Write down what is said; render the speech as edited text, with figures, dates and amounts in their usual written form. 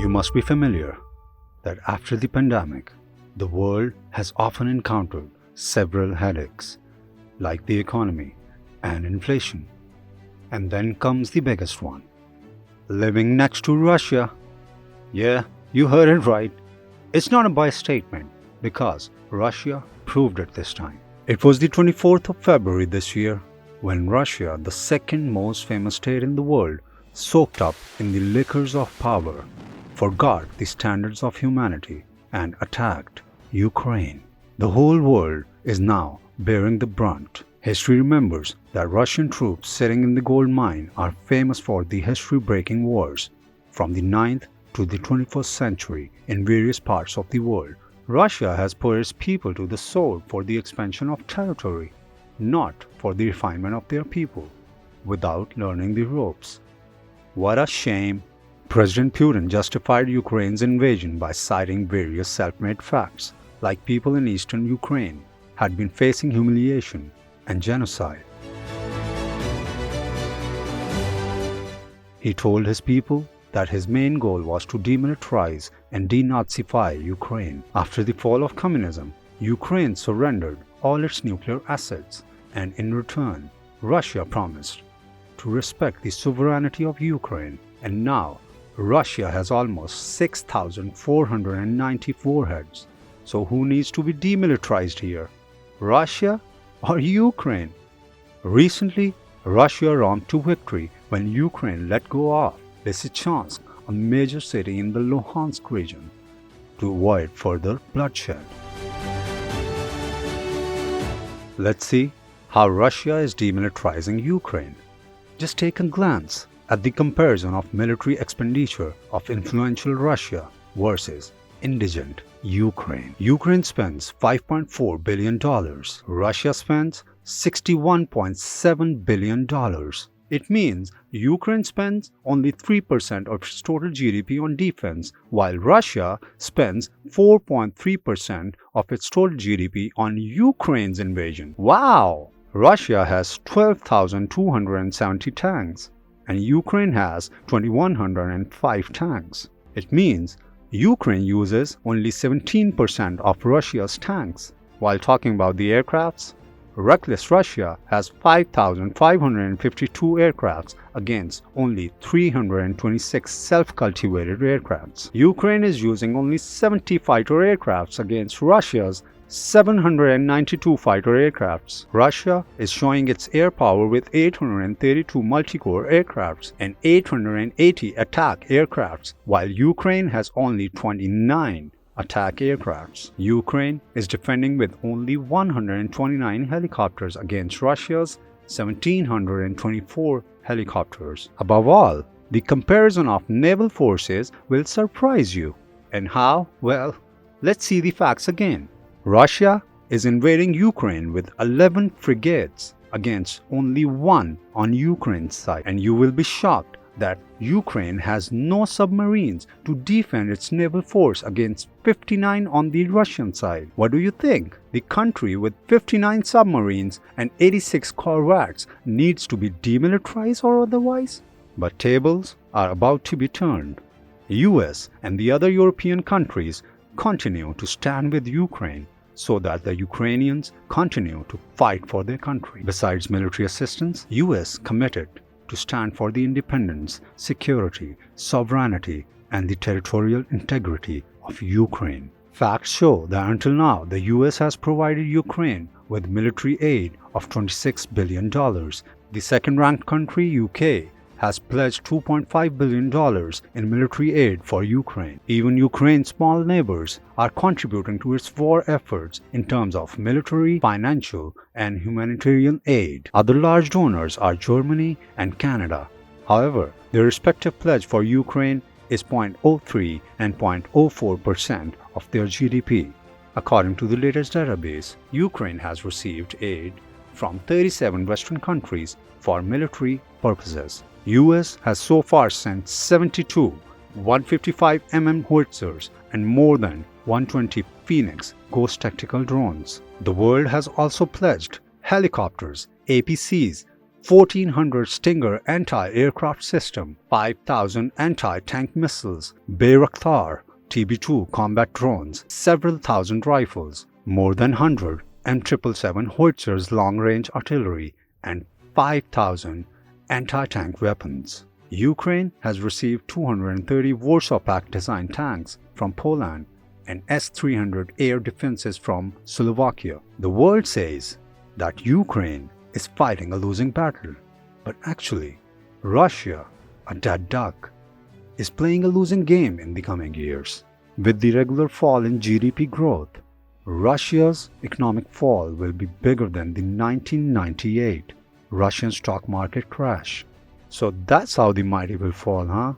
You must be familiar that after the pandemic, the world has often encountered several headaches, like the economy and inflation. And then comes the biggest one, living next to Russia. Yeah, you heard it right. It's not a biased statement because Russia proved it this time. It was the 24th of February this year when Russia, the second most famous state in the world, soaked up in the liquors of power, forgot the standards of humanity, and attacked Ukraine. The whole world is now bearing the brunt. History remembers that Russian troops sitting in the gold mine are famous for the history-breaking wars from the 9th to the 21st century in various parts of the world. Russia has put its people to the sword for the expansion of territory, not for the refinement of their people, without learning the ropes. What a shame! President Putin justified Ukraine's invasion by citing various self-made facts, like people in eastern Ukraine had been facing humiliation and genocide. He told his people that his main goal was to demilitarize and denazify Ukraine. After the fall of communism, Ukraine surrendered all its nuclear assets, and in return, Russia promised to respect the sovereignty of Ukraine. And now, Russia has almost 6,494 heads. So who needs to be demilitarized here? Russia or Ukraine? Recently, Russia romped to victory when Ukraine let go of Lysychansk, a major city in the Luhansk region, to avoid further bloodshed. Let's see how Russia is demilitarizing Ukraine. Just take a glance at the comparison of military expenditure of influential Russia versus indigent Ukraine. Ukraine spends $5.4 billion. Russia spends $61.7 billion. It means Ukraine spends only 3% of its total GDP on defense, while Russia spends 4.3% of its total GDP on Ukraine's invasion. Wow! Russia has 12,270 tanks, and Ukraine has 2,105 tanks. It means Ukraine uses only 17% of Russia's tanks. While talking about the aircrafts, reckless Russia has 5,552 aircrafts against only 326 self-cultivated aircrafts. Ukraine is using only 70 fighter aircrafts against Russia's 792 fighter aircrafts. Russia is showing its air power with 832 multi-core aircrafts and 880 attack aircrafts, while Ukraine has only 29 attack aircrafts. Ukraine is defending with only 129 helicopters against Russia's 1,724 helicopters. Above all, the comparison of naval forces will surprise you. And how? Well, let's see the facts again. Russia is invading Ukraine with 11 frigates against only 1 on Ukraine's side, and you will be shocked that Ukraine has no submarines to defend its naval force against 59 on the Russian side. What do you think? The country with 59 submarines and 86 corvettes needs to be demilitarized or otherwise? But tables are about to be turned. US and the other European countries continue to stand with Ukraine so that the Ukrainians continue to fight for their country. Besides military assistance, US committed to stand for the independence, security, sovereignty, and the territorial integrity of Ukraine. Facts show that until now, the US has provided Ukraine with military aid of $26 billion. The second-ranked country, UK, has pledged $2.5 billion in military aid for Ukraine. Even Ukraine's small neighbors are contributing to its war efforts in terms of military, financial, and humanitarian aid. Other large donors are Germany and Canada. However, their respective pledge for Ukraine is 0.03 and 0.04% of their GDP. According to the latest database, Ukraine has received aid from 37 Western countries for military purposes. US has so far sent 72 155mm howitzers and more than 120 Phoenix Ghost tactical drones. The world has also pledged helicopters, APCs, 1,400 Stinger anti-aircraft system, 5,000 anti-tank missiles, Bayraktar TB2 combat drones, several thousand rifles, more than 100 M777 howitzers long-range artillery, and 5,000 anti-tank weapons. Ukraine has received 230 Warsaw Pact designed tanks from Poland and S-300 air defenses from Slovakia. The world says that Ukraine is fighting a losing battle, but actually, Russia, a dead duck, is playing a losing game in the coming years. With the regular fall in GDP growth, Russia's economic fall will be bigger than the 1998 Russian stock market crash. So that's how the mighty will fall, huh?